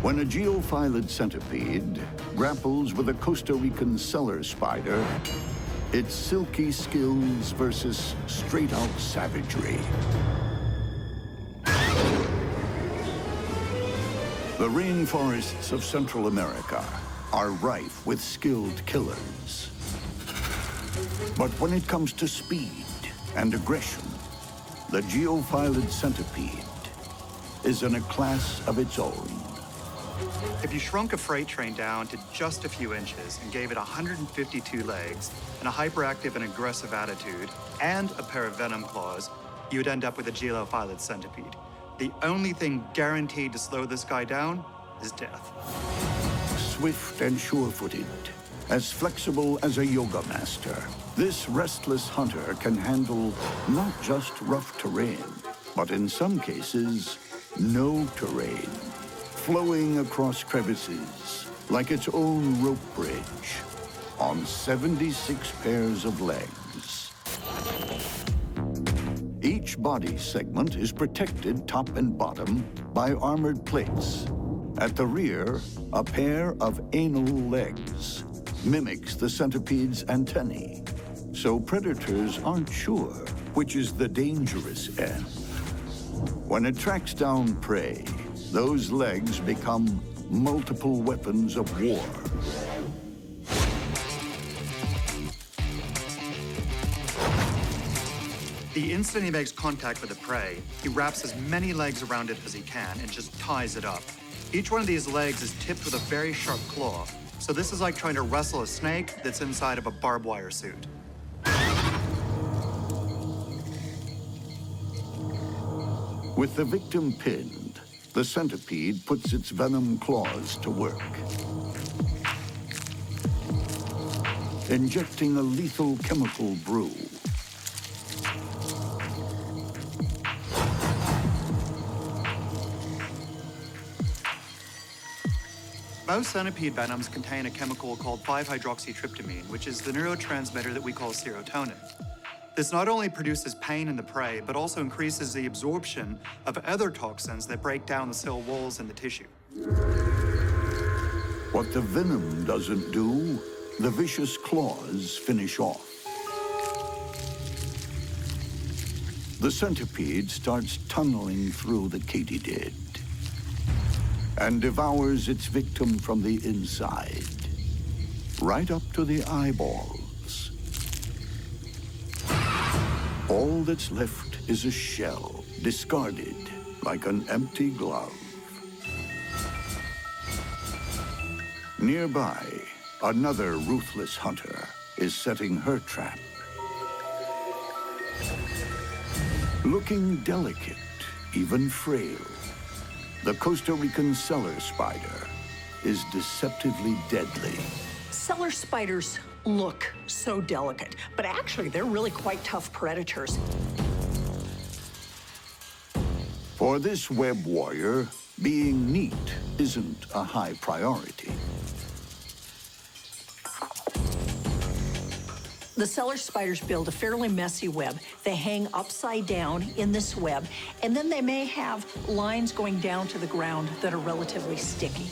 When a Geophilic Centipede grapples with a Costa Rican Cellar spider, it's silky skills versus straight-out savagery. The rainforests of Central America are rife with skilled killers. But when it comes to speed and aggression, the Geophilic Centipede is in a class of its own. If you shrunk a freight train down to just a few inches and gave it 152 legs and a hyperactive and aggressive attitude and a pair of Venom Claws, you would end up with a Geophilic Centipede. The only thing guaranteed to slow this guy down is death. Swift and sure-footed, as flexible as a yoga master, this restless hunter can handle not just rough terrain, but in some cases, no terrain, flowing across crevices like its own rope bridge on 76 pairs of legs. Each body segment is protected top and bottom by armored plates. At the rear, a pair of anal legs mimics the centipede's antennae, so predators aren't sure which is the dangerous end. When it tracks down prey, those legs become multiple weapons of war. The instant he makes contact with the prey, he wraps as many legs around it as he can and just ties it up. Each one of these legs is tipped with a very sharp claw, so this is like trying to wrestle a snake that's inside of a barbed wire suit. With the victim pinned, the centipede puts its venom claws to work, injecting a lethal chemical brew. Most centipede venoms contain a chemical called 5-hydroxytryptamine, which is the neurotransmitter that we call serotonin. This not only produces pain in the prey, but also increases the absorption of other toxins that break down the cell walls and the tissue. What the venom doesn't do, the vicious claws finish off. The centipede starts tunneling through the katydid and devours its victim from the inside, right up to the eyeballs. All that's left is a shell, discarded like an empty glove. Nearby, another ruthless hunter is setting her trap. Looking delicate, even frail, the Costa Rican Cellar spider is deceptively deadly. Cellar spiders look so delicate, but actually they're really quite tough predators. For this web warrior, being neat isn't a high priority. The cellar spiders build a fairly messy web. They hang upside down in this web, and then they may have lines going down to the ground that are relatively sticky.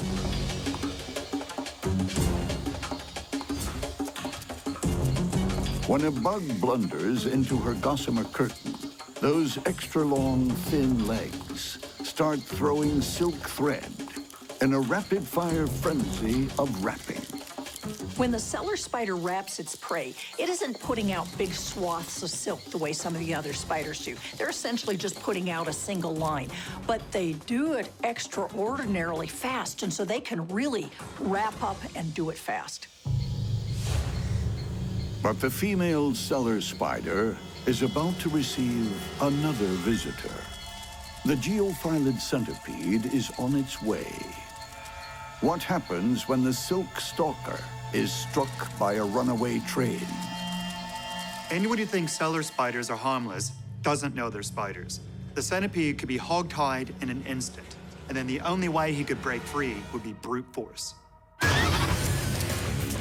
When a bug blunders into her gossamer curtain, those extra-long, thin legs start throwing silk thread in a rapid-fire frenzy of wrapping. When the cellar spider wraps its prey, it isn't putting out big swaths of silk the way some of the other spiders do. They're essentially just putting out a single line, but they do it extraordinarily fast, and so they can really wrap up and do it fast. But the female cellar spider is about to receive another visitor. The Geophilic Centipede is on its way. What happens when the silk stalker is struck by a runaway train? Anyone who thinks cellar spiders are harmless doesn't know they're spiders. The centipede could be hog-tied in an instant, and then the only way he could break free would be brute force.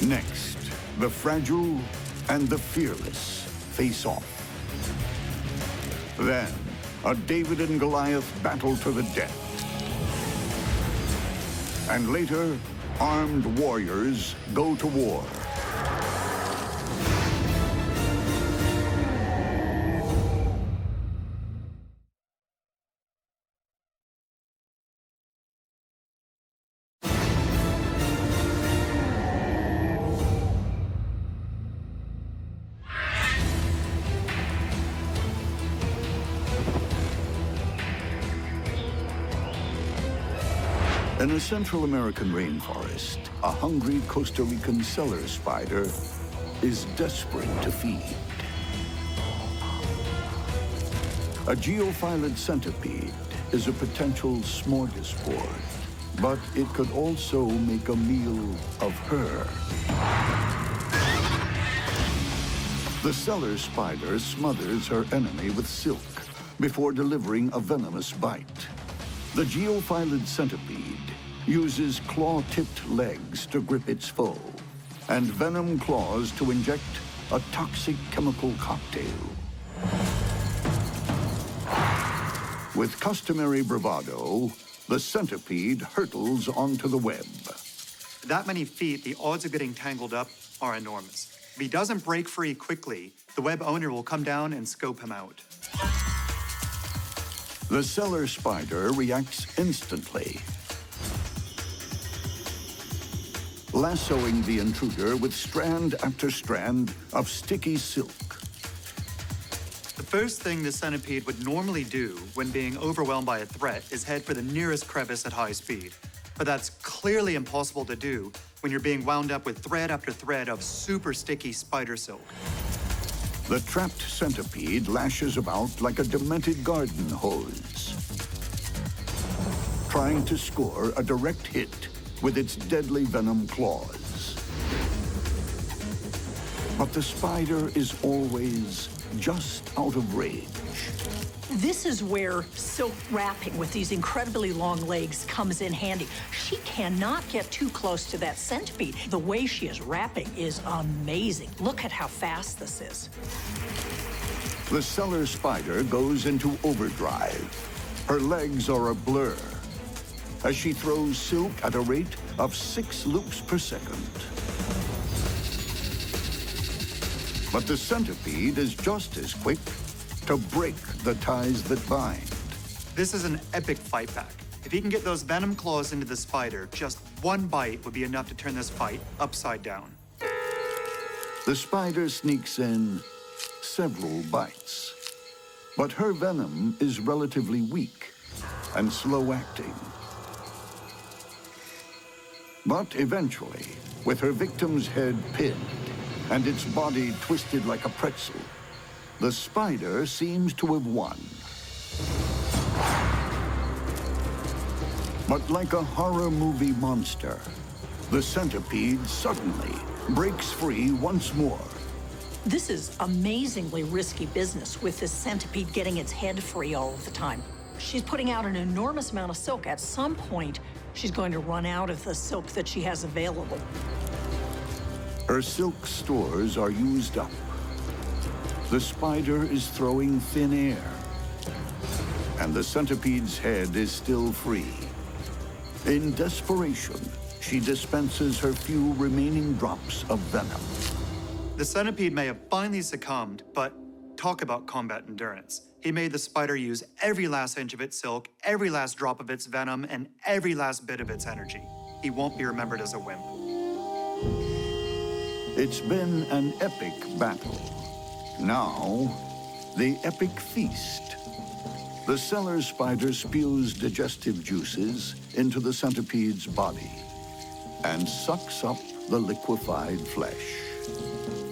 Next, the fragile and the fearless face off. Then, a David and Goliath battle to the death. And later, armed warriors go to war. In a Central American rainforest, a hungry Costa Rican cellar spider is desperate to feed. A Geophilic Centipede is a potential smorgasbord, but it could also make a meal of her. The cellar spider smothers her enemy with silk before delivering a venomous bite. The Geophilic Centipede uses claw-tipped legs to grip its foe, and Venom Claws to inject a toxic chemical cocktail. With customary bravado, the centipede hurtles onto the web. That many feet, the odds of getting tangled up are enormous. If he doesn't break free quickly, the web owner will come down and scope him out. The cellar spider reacts instantly, lassoing the intruder with strand after strand of sticky silk. The first thing the centipede would normally do when being overwhelmed by a threat is head for the nearest crevice at high speed. But that's clearly impossible to do when you're being wound up with thread after thread of super sticky spider silk. The trapped centipede lashes about like a demented garden hose, trying to score a direct hit with its deadly venom claws. But the spider is always just out of range. This is where silk wrapping with these incredibly long legs comes in handy. She cannot get too close to that centipede. The way she is wrapping is amazing. Look at how fast this is. The cellar spider goes into overdrive. Her legs are a blur as she throws silk at a rate of 6 loops per second. But the centipede is just as quick to break the ties that bind. This is an epic fight back. If he can get those venom claws into the spider, just one bite would be enough to turn this fight upside down. The spider sneaks in several bites, but her venom is relatively weak and slow-acting. But eventually, with her victim's head pinned and its body twisted like a pretzel, the spider seems to have won. But like a horror movie monster, the centipede suddenly breaks free once more. This is amazingly risky business with this centipede getting its head free all of the time. She's putting out an enormous amount of silk. At some point, she's going to run out of the silk that she has available. Her silk stores are used up. The spider is throwing thin air, and the centipede's head is still free. In desperation, she dispenses her few remaining drops of venom. The centipede may have finally succumbed, but talk about combat endurance. He made the spider use every last inch of its silk, every last drop of its venom, and every last bit of its energy. He won't be remembered as a wimp. It's been an epic battle. Now, the epic feast. The cellar spider spews digestive juices into the centipede's body and sucks up the liquefied flesh.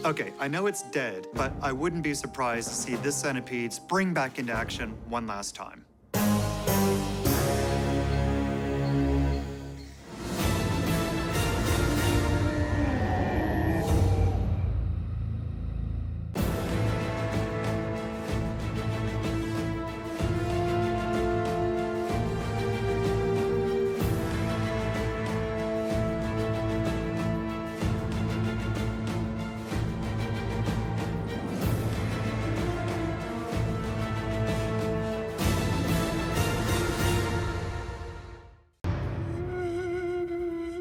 Okay, I know it's dead, but I wouldn't be surprised to see this centipede spring back into action one last time.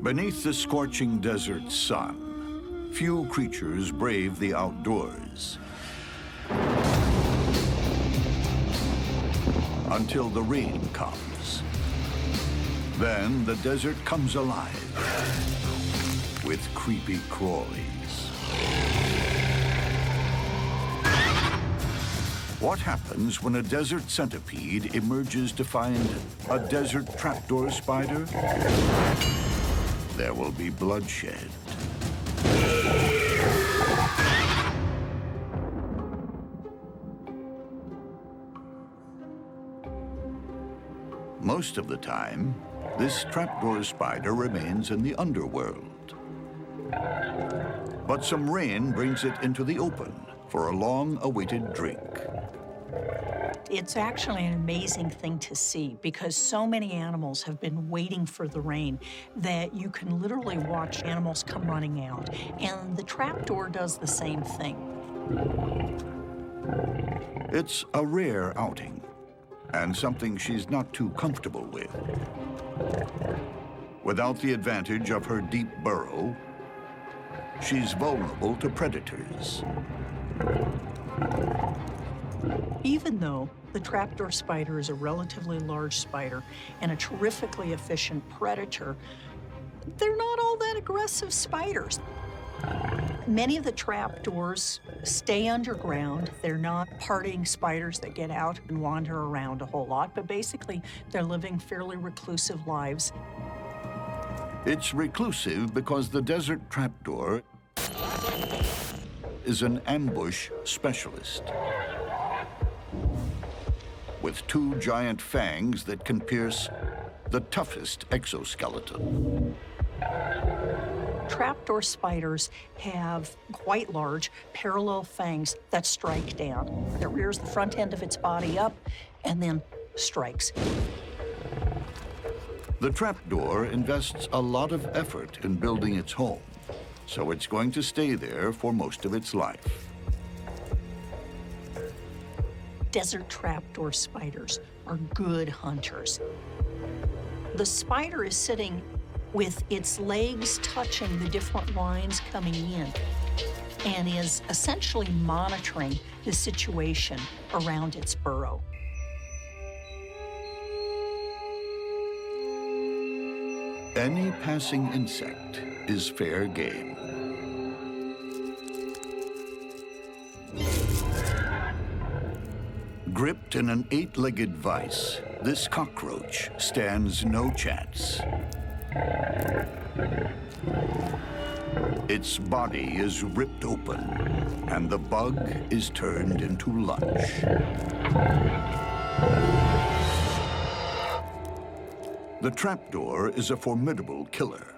Beneath the scorching desert sun, few creatures brave the outdoors. Until the rain comes. Then the desert comes alive with creepy crawlies. What happens when a desert centipede emerges to find a desert trapdoor spider? There will be bloodshed. Most of the time, this trapdoor spider remains in the underworld. But some rain brings it into the open for a long-awaited drink. It's actually an amazing thing to see because so many animals have been waiting for the rain that you can literally watch animals come running out. And the trapdoor does the same thing. It's a rare outing, and something she's not too comfortable with. Without the advantage of her deep burrow, she's vulnerable to predators. Even though the trapdoor spider is a relatively large spider and a terrifically efficient predator, they're not all that aggressive spiders. Many of the trapdoors stay underground. They're not partying spiders that get out and wander around a whole lot, but basically they're living fairly reclusive lives. It's reclusive because the desert trapdoor is an ambush specialist. With two giant fangs that can pierce the toughest exoskeleton. Trapdoor spiders have quite large parallel fangs that strike down. It rears the front end of its body up and then strikes. The trapdoor invests a lot of effort in building its home, so it's going to stay there for most of its life. Desert trapdoor spiders are good hunters. The spider is sitting with its legs touching the different lines coming in and is essentially monitoring the situation around its burrow. Any passing insect is fair game. Gripped in an 8-legged vise, this cockroach stands no chance. Its body is ripped open, and the bug is turned into lunch. The trapdoor is a formidable killer.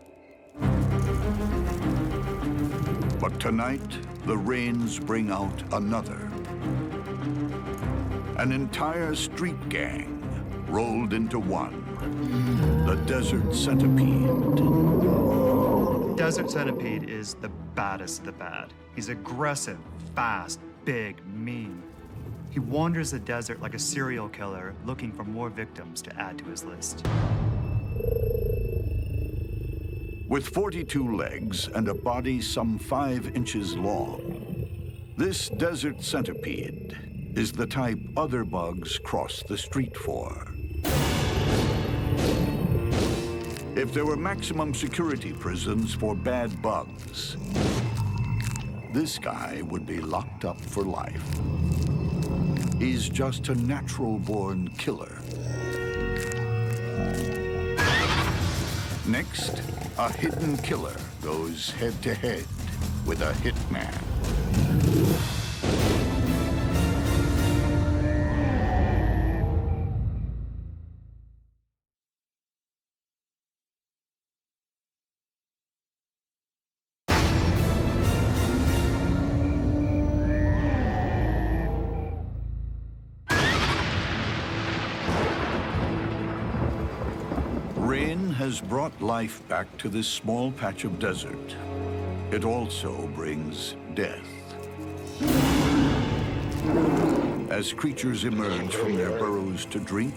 But tonight, the rains bring out another. An entire street gang rolled into one. The Desert Centipede. Desert Centipede is the baddest of the bad. He's aggressive, fast, big, mean. He wanders the desert like a serial killer, looking for more victims to add to his list. With 42 legs and a body some 5 inches long, this Desert Centipede is the type other bugs cross the street for. If there were maximum security prisons for bad bugs, this guy would be locked up for life. He's just a natural-born killer. Next, a hidden killer goes head-to-head with a hitman. Rain has brought life back to this small patch of desert. It also brings death. As creatures emerge from their burrows to drink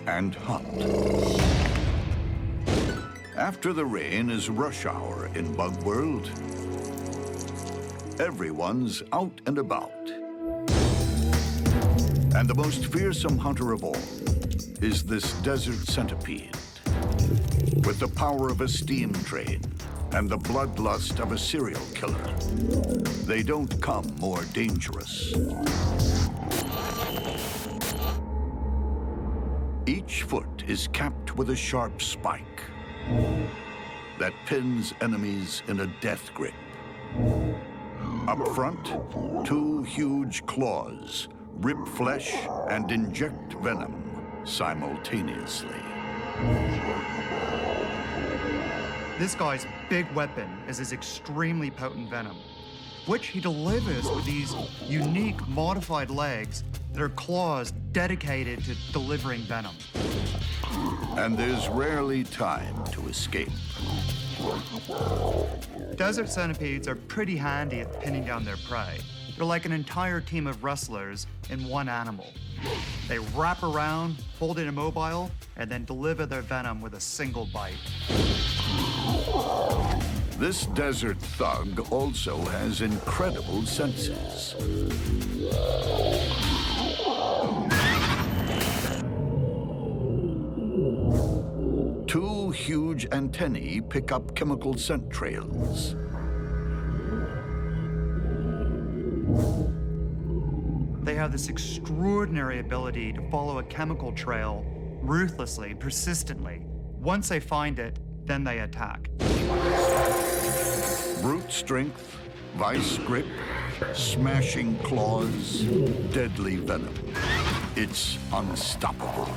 and hunt. After the rain is rush hour in Bug World. Everyone's out and about. And the most fearsome hunter of all is this Desert Centipede. With the power of a steam train and the bloodlust of a serial killer, they don't come more dangerous. Each foot is capped with a sharp spike that pins enemies in a death grip. Up front, two huge claws rip flesh and inject venom simultaneously. This guy's big weapon is his extremely potent venom, which he delivers with these unique modified legs that are claws dedicated to delivering venom. And there's rarely time to escape. Desert centipedes are pretty handy at pinning down their prey. They're like an entire team of wrestlers in one animal. They wrap around, hold it immobile, and then deliver their venom with a single bite. This desert thug also has incredible senses. Two huge antennae pick up chemical scent trails. They have this extraordinary ability to follow a chemical trail ruthlessly, persistently. Once they find it, then they attack. Brute strength, vice grip, smashing claws, deadly venom. It's unstoppable.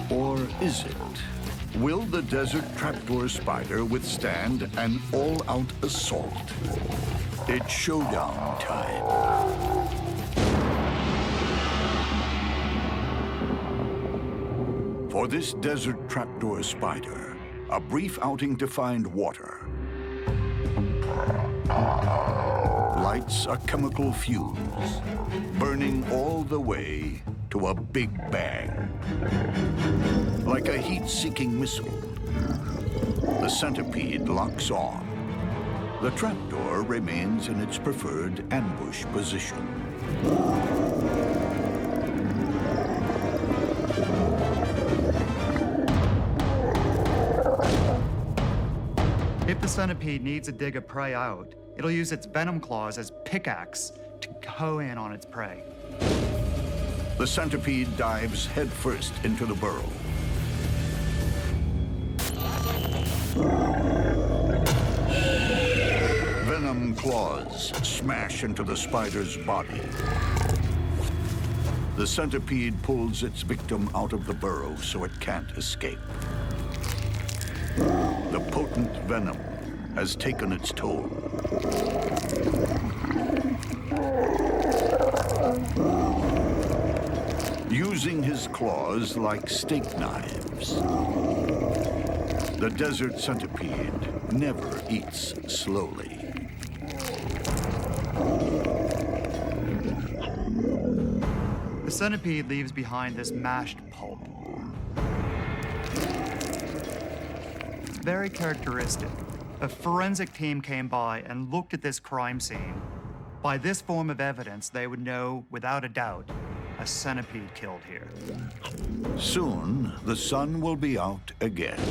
Or is it? Will the Desert Trapdoor spider withstand an all-out assault? It's showdown time. For this Desert Trapdoor spider, a brief outing to find water lights a chemical fuse, burning all the way to a big bang. Like a heat-seeking missile, the centipede locks on. The trapdoor remains in its preferred ambush position. If the centipede needs to dig a prey out, it'll use its venom claws as pickaxe to hoe in on its prey. The centipede dives headfirst into the burrow. Venom claws smash into the spider's body. The centipede pulls its victim out of the burrow so it can't escape. The potent venom has taken its toll. Using his claws like steak knives, the desert centipede never eats slowly. The centipede leaves behind this mashed pulp. Very characteristic. A forensic team came by and looked at this crime scene. By this form of evidence, they would know, without a doubt, a centipede killed here. Soon, the sun will be out again,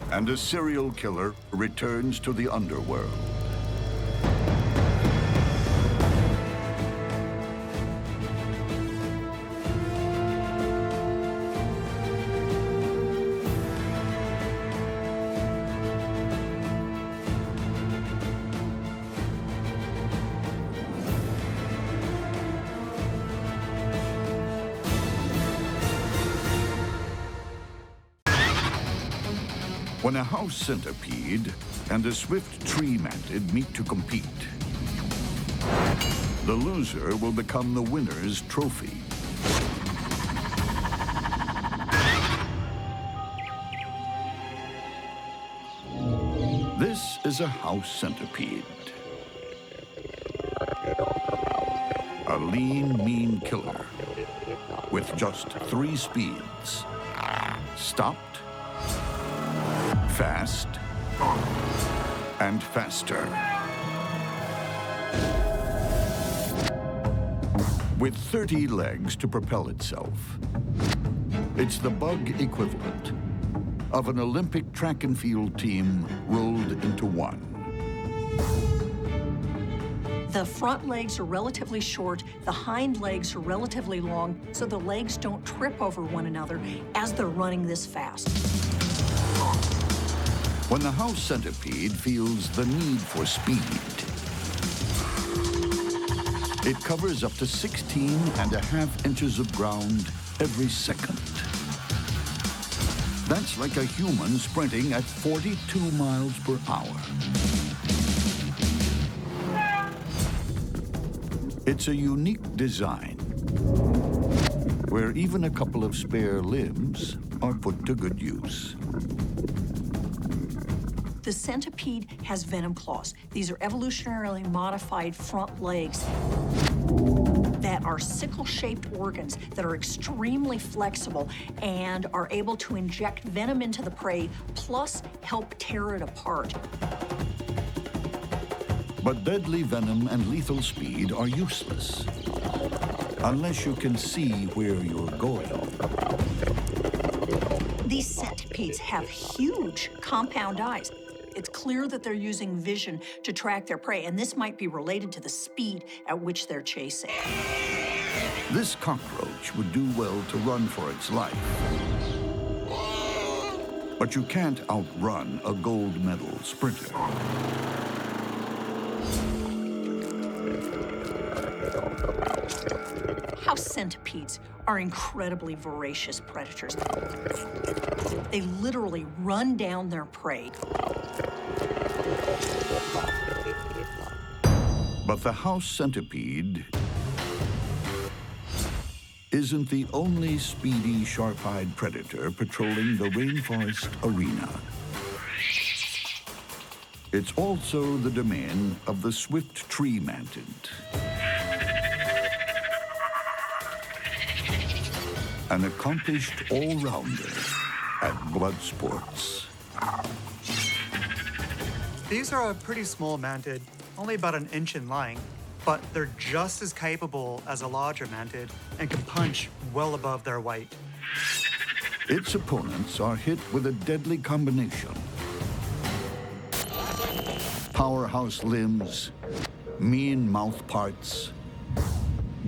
and a serial killer returns to the underworld. When a house centipede and a swift tree mantid meet to compete, the loser will become the winner's trophy. This is a house centipede. A lean, mean killer with just 3 speeds. Stopped, fast and faster. With 30 legs to propel itself, it's the bug equivalent of an Olympic track and field team rolled into one. The front legs are relatively short, the hind legs are relatively long, so the legs don't trip over one another as they're running this fast. When the house centipede feels the need for speed, it covers up to 16.5 inches of ground every second. That's like a human sprinting at 42 miles per hour. It's a unique design where even a couple of spare limbs are put to good use. The centipede has venom claws. These are evolutionarily modified front legs that are sickle-shaped organs that are extremely flexible and are able to inject venom into the prey, plus help tear it apart. But deadly venom and lethal speed are useless unless you can see where you're going. These centipedes have huge compound eyes. It's clear that they're using vision to track their prey, and this might be related to the speed at which they're chasing. This cockroach would do well to run for its life. But you can't outrun a gold medal sprinter. House centipedes are incredibly voracious predators. They literally run down their prey. But the house centipede isn't the only speedy, sharp-eyed predator patrolling the rainforest arena. It's also the domain of the swift tree mantid. An accomplished all-rounder at blood sports. These are a pretty small mantid, only about an inch in length, but they're just as capable as a larger mantid and can punch well above their weight. Its opponents are hit with a deadly combination. Powerhouse limbs, mean mouth parts,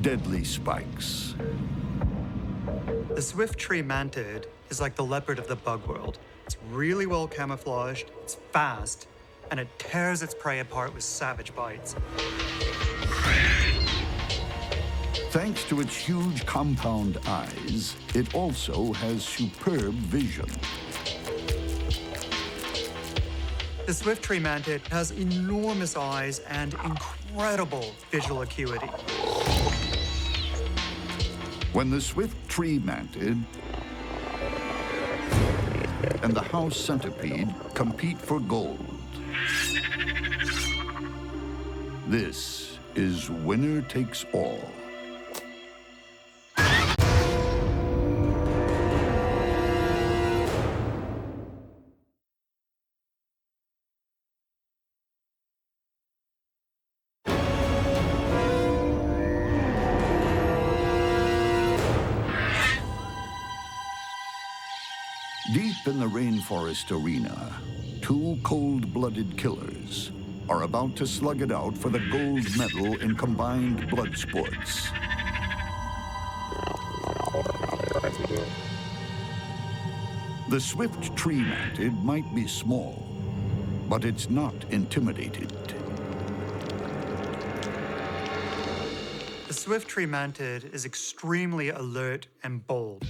deadly spikes. The swift tree mantid is like the leopard of the bug world. It's really well camouflaged, it's fast, and it tears its prey apart with savage bites. Thanks to its huge compound eyes, it also has superb vision. The swift tree mantid has enormous eyes and incredible visual acuity. When the swift tree mantid and the house centipede compete for gold, this is winner takes all. Deep in the rainforest arena, two cold-blooded killers are about to slug it out for the gold medal in combined blood sports. The swift tree mantid might be small, but it's not intimidated. The swift tree mantid is extremely alert and bold.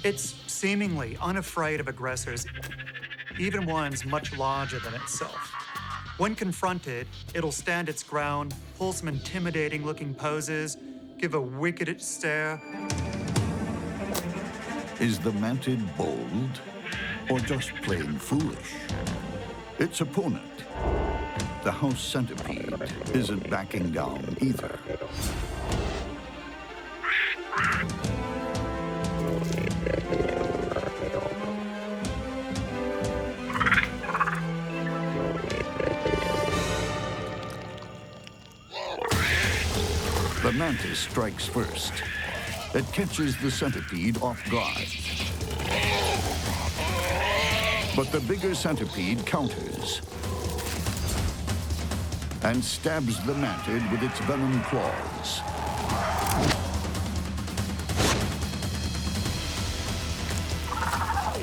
It's seemingly unafraid of aggressors, even ones much larger than itself. When confronted, it'll stand its ground, pull some intimidating-looking poses, give a wicked stare. Is the mantid bold or just plain foolish? Its opponent, the house centipede, isn't backing down either. mantis strikes first. It catches the centipede off guard. But the bigger centipede counters and stabs the mantid with its venom claws.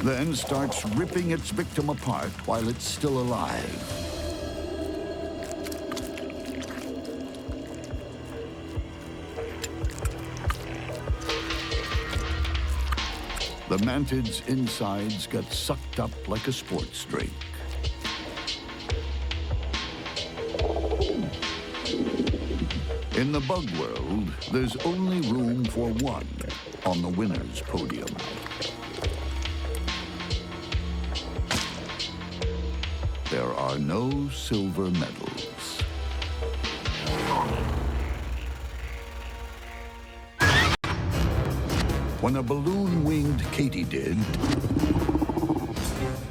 Then starts ripping its victim apart while it's still alive. The mantid's insides get sucked up like a sports drink. In the bug world, there's only room for one on the winner's podium. There are no silver medals. When a balloon-winged katydid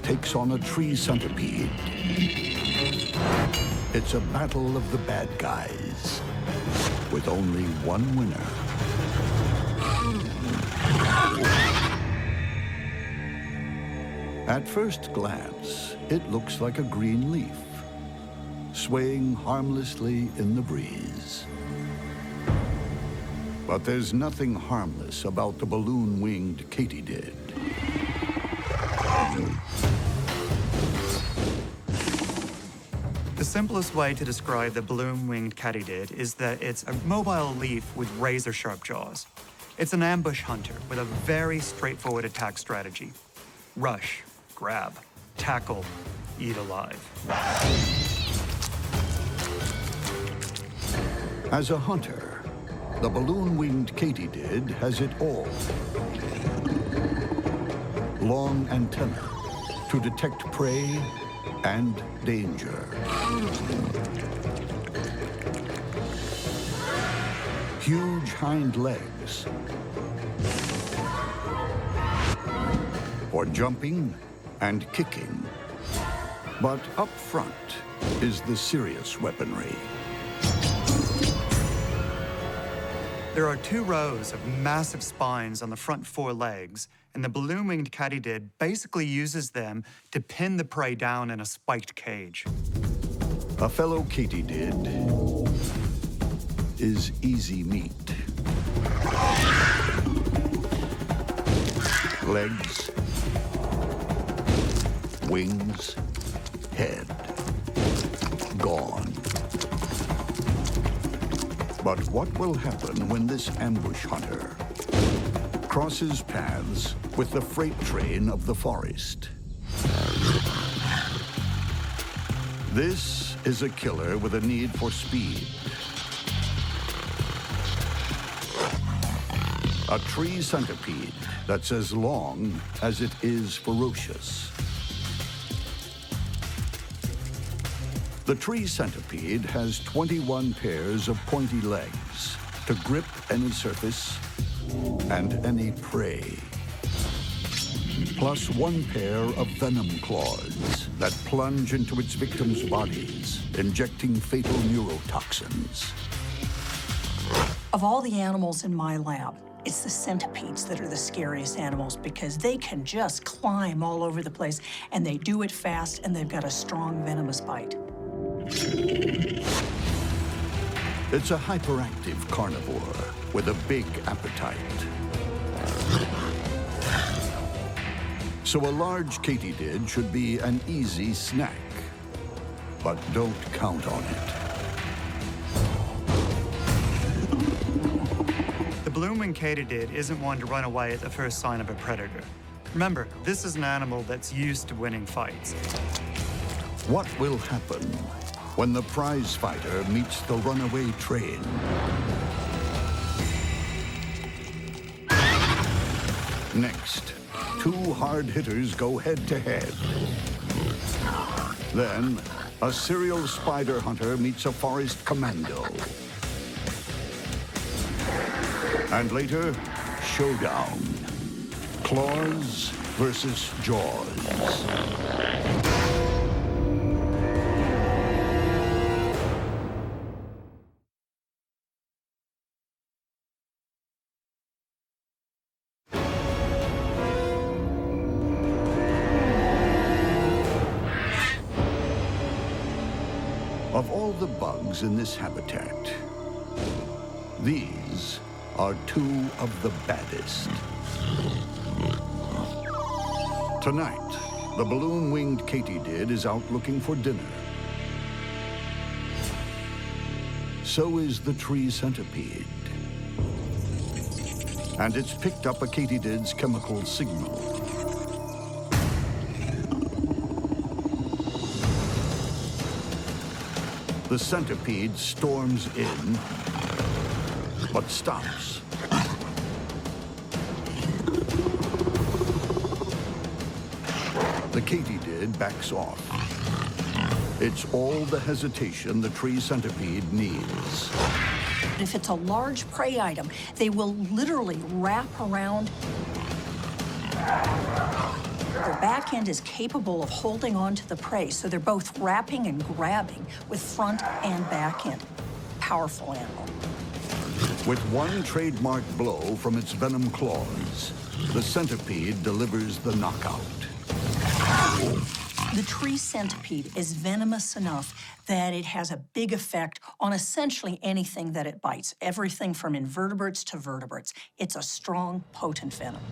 takes on a tree centipede, it's a battle of the bad guys, with only one winner. At first glance, it looks like a green leaf, swaying harmlessly in the breeze. But there's nothing harmless about the balloon-winged katydid. The simplest way to describe the balloon-winged katydid is that it's a mobile leaf with razor-sharp jaws. It's an ambush hunter with a very straightforward attack strategy. Rush, grab, tackle, eat alive. As a hunter, the balloon-winged katydid has it all. Long antennae to detect prey and danger. Huge hind legs for jumping and kicking. But up front is the serious weaponry. There are 2 rows of massive spines on the front 4 legs, and the balloon-winged katydid basically uses them to pin the prey down in a spiked cage. A fellow katydid is easy meat. Legs, wings, head, gone. But what will happen when this ambush hunter crosses paths with the freight train of the forest? This is a killer with a need for speed. A tree centipede that's as long as it is ferocious. The tree centipede has 21 pairs of pointy legs to grip any surface and any prey. Plus 1 pair of venom claws that plunge into its victims' bodies, injecting fatal neurotoxins. Of all the animals in my lab, it's the centipedes that are the scariest animals because they can just climb all over the place, and they do it fast, and they've got a strong venomous bite. It's a hyperactive carnivore with a big appetite. So a large katydid should be an easy snack, but don't count on it. The balloon-winged katydid isn't one to run away at the first sign of a predator. Remember, this is an animal that's used to winning fights. What will happen when the prize fighter meets the runaway train? Next, 2 hard hitters go head-to-head. Then, a serial spider hunter meets a forest commando. And later, showdown. Claws versus jaws. Of all the bugs in this habitat, these are two of the baddest. Tonight, the balloon-winged katydid is out looking for dinner. So is the tree centipede. And it's picked up a katydid's chemical signal. The centipede storms in, but stops. The katydid backs off. It's all the hesitation the tree centipede needs. If it's a large prey item, they will literally wrap around. Their back end is capable of holding on to the prey, so they're both wrapping and grabbing with front and back end. Powerful animal. With one trademark blow from its venom claws, the centipede delivers the knockout. The tree centipede is venomous enough that it has a big effect on essentially anything that it bites, everything from invertebrates to vertebrates. It's a strong, potent venom.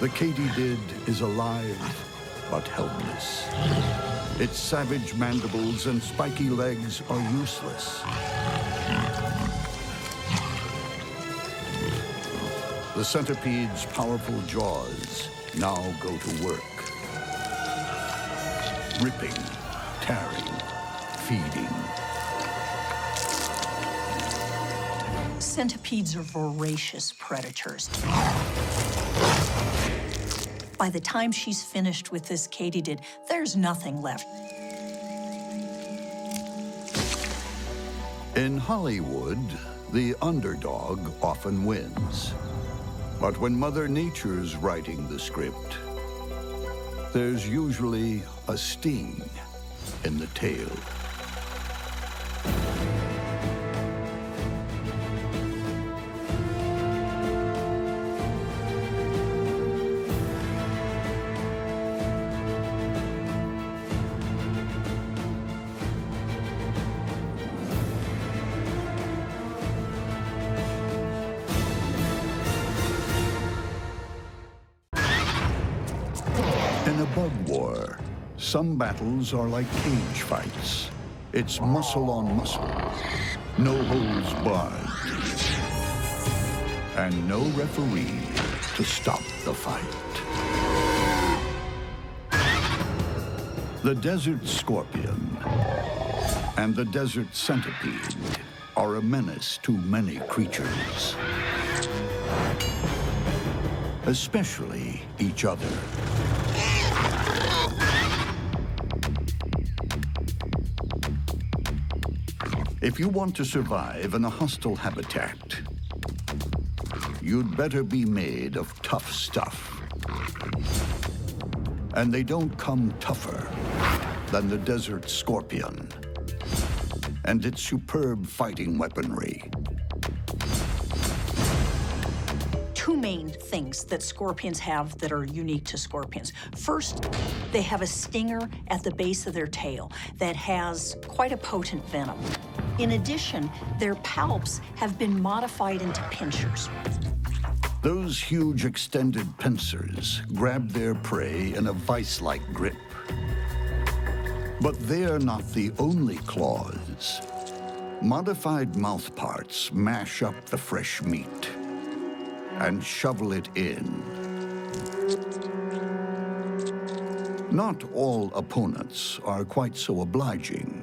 The katydid is alive, but helpless. Its savage mandibles and spiky legs are useless. The centipede's powerful jaws now go to work. Ripping, tearing, feeding. Centipedes are voracious predators. By the time she's finished with this katydid, there's nothing left. In Hollywood, the underdog often wins. But when Mother Nature's writing the script, there's usually a sting in the tail. In a bug war, some battles are like cage fights. It's muscle on muscle, no holds barred, and no referee to stop the fight. The desert scorpion and the desert centipede are a menace to many creatures, especially each other. If you want to survive in a hostile habitat, you'd better be made of tough stuff. And they don't come tougher than the desert scorpion and its superb fighting weaponry. Two main things that scorpions have that are unique to scorpions. First, they have a stinger at the base of their tail that has quite a potent venom. In addition, their palps have been modified into pinchers. Those huge extended pincers grab their prey in a vice-like grip. But they're not the only claws. Modified mouthparts mash up the fresh meat and shovel it in. Not all opponents are quite so obliging.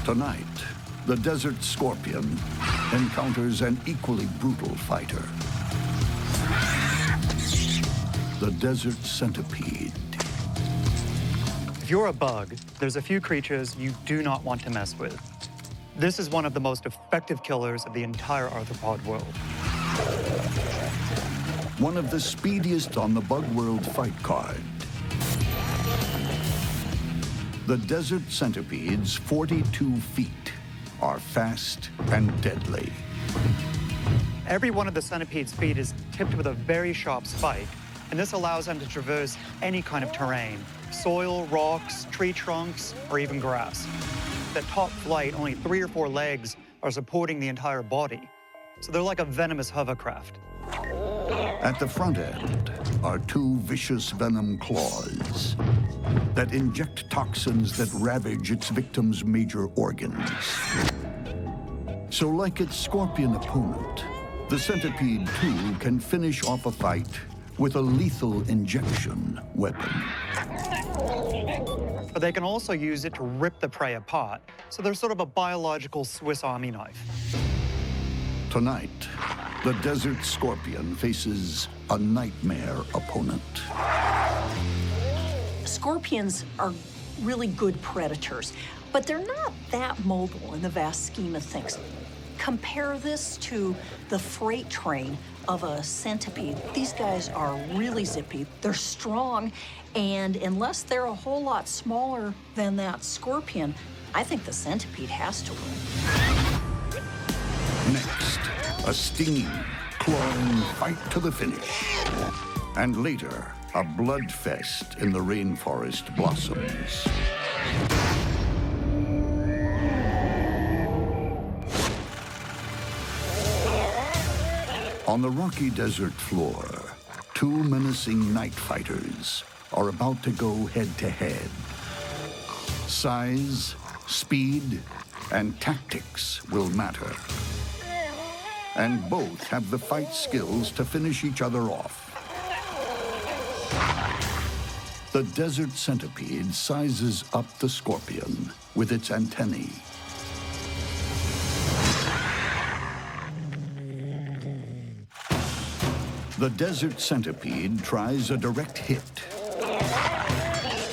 Tonight, the desert scorpion encounters an equally brutal fighter. The desert centipede. If you're a bug, there's a few creatures you do not want to mess with. This is one of the most effective killers of the entire arthropod world. One of the speediest on the bug world fight card. The desert centipede's 42 feet are fast and deadly. Every one of the centipede's feet is tipped with a very sharp spike, and this allows them to traverse any kind of terrain: soil, rocks, tree trunks, or even grass. At top flight, only 3 or 4 legs are supporting the entire body, so they're like a venomous hovercraft. At the front end are 2 vicious venom claws that inject toxins that ravage its victim's major organs. So like its scorpion opponent, the centipede too can finish off a fight with a lethal injection weapon. But they can also use it to rip the prey apart, so they're sort of a biological Swiss Army knife. Tonight, the desert scorpion faces a nightmare opponent. Scorpions are really good predators, but they're not that mobile in the vast scheme of things. Compare this to the freight train of a centipede. These guys are really zippy, they're strong, and unless they're a whole lot smaller than that scorpion, I think the centipede has to win. Next, a stinging, clawing fight to the finish. And later, a bloodfest in the rainforest blossoms. On the rocky desert floor, 2 menacing night fighters are about to go head-to-head. Size, speed, and tactics will matter. And both have the fight skills to finish each other off. The desert centipede sizes up the scorpion with its antennae. The desert centipede tries a direct hit.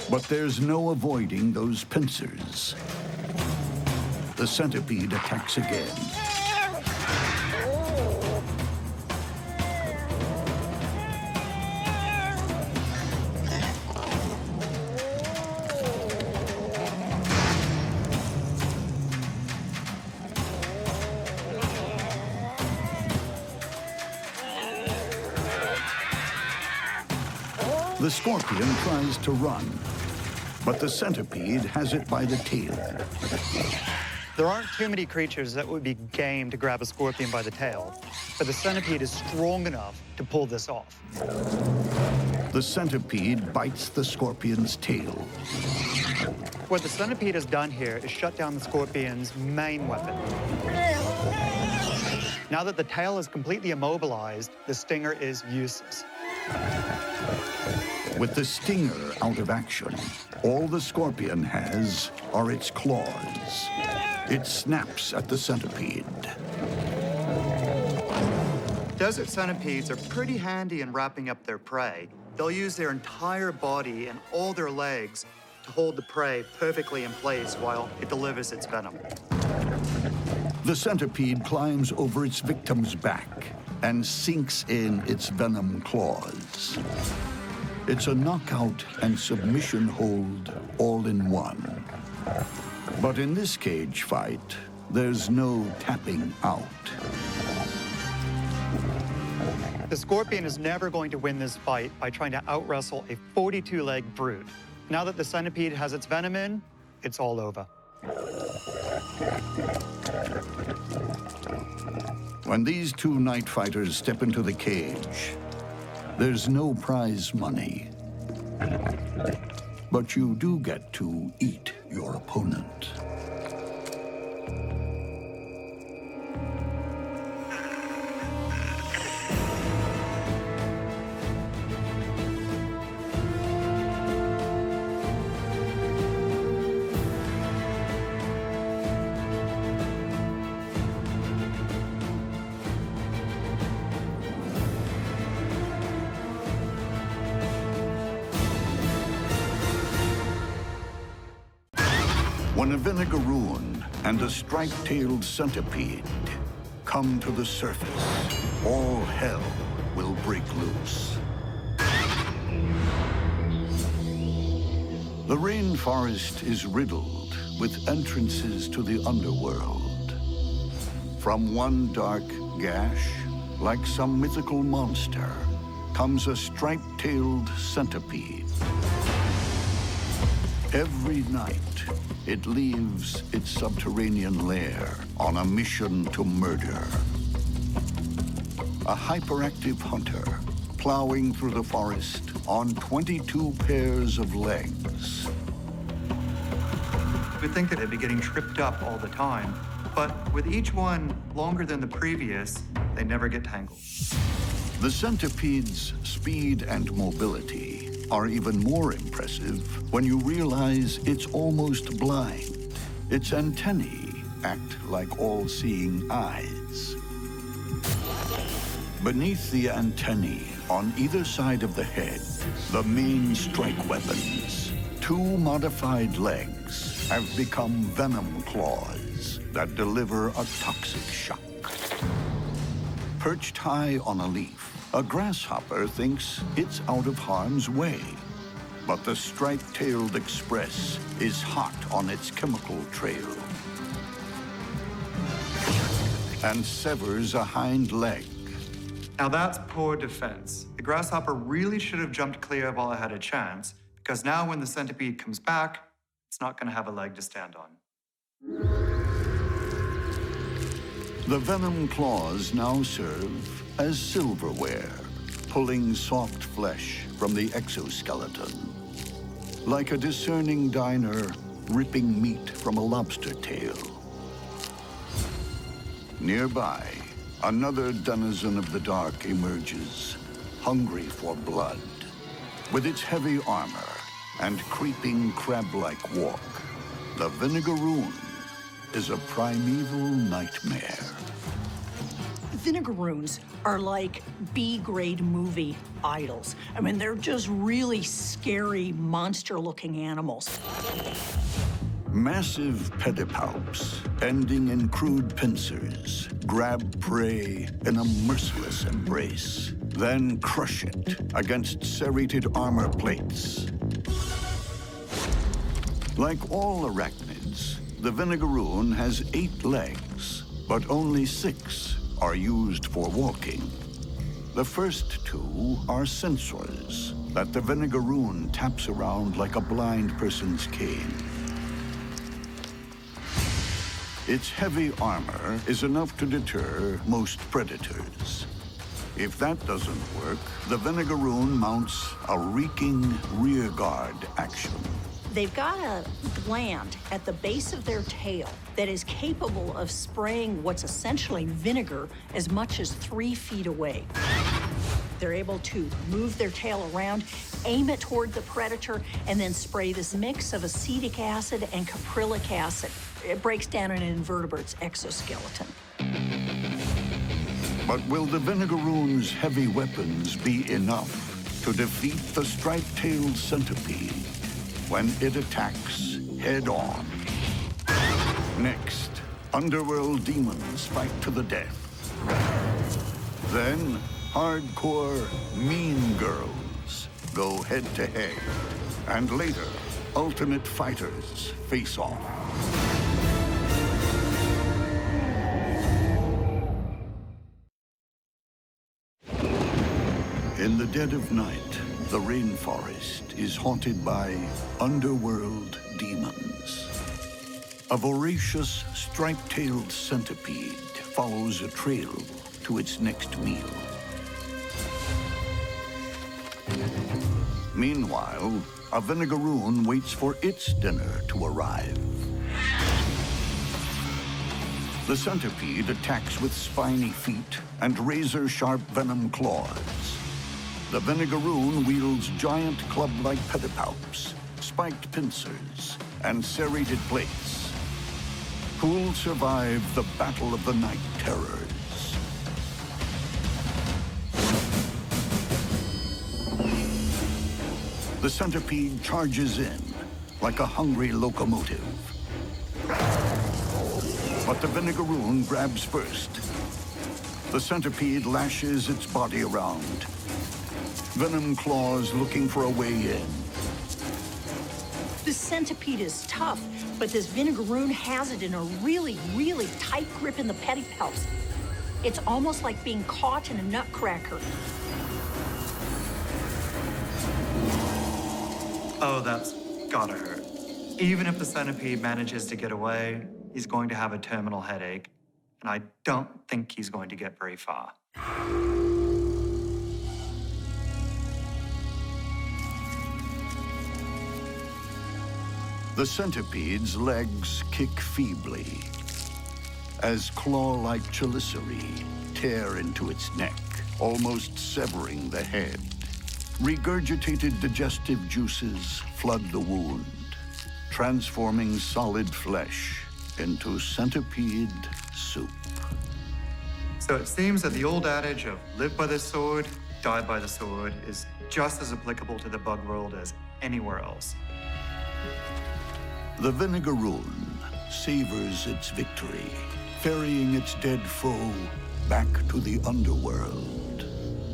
But there's no avoiding those pincers. The centipede attacks again. The scorpion tries to run, but the centipede has it by the tail. There aren't too many creatures that would be game to grab a scorpion by the tail, but the centipede is strong enough to pull this off. The centipede bites the scorpion's tail. What the centipede has done here is shut down the scorpion's main weapon. Now that the tail is completely immobilized, the stinger is useless. With the stinger out of action, all the scorpion has are its claws. It snaps at the centipede. Desert centipedes are pretty handy in wrapping up their prey. They'll use their entire body and all their legs to hold the prey perfectly in place while it delivers its venom. The centipede climbs over its victim's back and sinks in its venom claws. It's a knockout and submission hold all in one. But in this cage fight, there's no tapping out. The scorpion is never going to win this fight by trying to out-wrestle a 42-leg brute. Now that the centipede has its venom in, it's all over. When these 2 night fighters step into the cage, there's no prize money. But you do get to eat your opponent. When a Vinegaroon and a striped-tailed centipede come to the surface, all hell will break loose. The rainforest is riddled with entrances to the underworld. From one dark gash, like some mythical monster, comes a striped-tailed centipede. Every night, it leaves its subterranean lair on a mission to murder. A hyperactive hunter plowing through the forest on 22 pairs of legs. You'd think that they'd be getting tripped up all the time, but with each one longer than the previous, they never get tangled. The centipede's speed and mobility are even more impressive when you realize it's almost blind. Its antennae act like all-seeing eyes. Beneath the antennae, on either side of the head, the main strike weapons, two modified legs, have become Venom Claws that deliver a toxic shock. Perched high on a leaf, a grasshopper thinks it's out of harm's way. But the striped-tailed express is hot on its chemical trail and severs a hind leg. Now that's poor defense. The grasshopper really should have jumped clear while it had a chance, because now when the centipede comes back, it's not going to have a leg to stand on. The Venom Claws now serve as silverware, pulling soft flesh from the exoskeleton. Like a discerning diner ripping meat from a lobster tail. Nearby, another denizen of the dark emerges, hungry for blood. With its heavy armor and creeping crab-like walk, the Vinegaroon is a primeval nightmare. Vinegaroons are like B-grade movie idols. I mean, they're just really scary, monster-looking animals. Massive pedipalps, ending in crude pincers, grab prey in a merciless embrace, then crush it against serrated armor plates. Like all arachnids, the Vinegaroon has 8 legs, but only 6 are used for walking. The first 2 are sensors that the Vinegaroon taps around like a blind person's cane. Its heavy armor is enough to deter most predators. If that doesn't work, the Vinegaroon mounts a reeking rearguard action. They've got a gland at the base of their tail that is capable of spraying what's essentially vinegar as much as 3 feet away. They're able to move their tail around, aim it toward the predator, and then spray this mix of acetic acid and caprylic acid. It breaks down an invertebrate's exoskeleton. But will the Vinegaroon's heavy weapons be enough to defeat the striped-tailed centipede when it attacks head-on? Next, underworld demons fight to the death. Then, hardcore mean girls go head-to-head. And later, ultimate fighters face off. In the dead of night, the rainforest is haunted by underworld demons. A voracious, striped-tailed centipede follows a trail to its next meal. Meanwhile, a Vinegaroon waits for its dinner to arrive. The centipede attacks with spiny feet and razor-sharp venom claws. The Vinegaroon wields giant club-like pedipalps, spiked pincers, and serrated plates. Who'll survive the battle of the night terrors? The centipede charges in like a hungry locomotive. But the Vinegaroon grabs first. The centipede lashes its body around. Venom Claws looking for a way in. This centipede is tough, but this Vinegaroon has it in a really, really tight grip in the pedipalps. It's almost like being caught in a nutcracker. Oh, that's gotta hurt. Even if the centipede manages to get away, he's going to have a terminal headache, and I don't think he's going to get very far. The centipede's legs kick feebly as claw-like chelicerae tear into its neck, almost severing the head. Regurgitated digestive juices flood the wound, transforming solid flesh into centipede soup. So it seems that the old adage of live by the sword, die by the sword is just as applicable to the bug world as anywhere else. The Vinegaroon savors its victory, ferrying its dead foe back to the underworld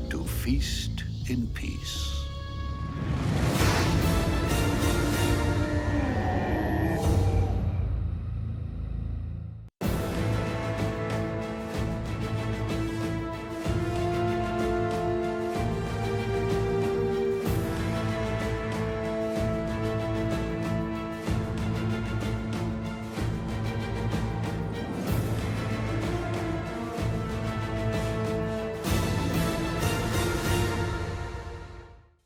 to feast in peace.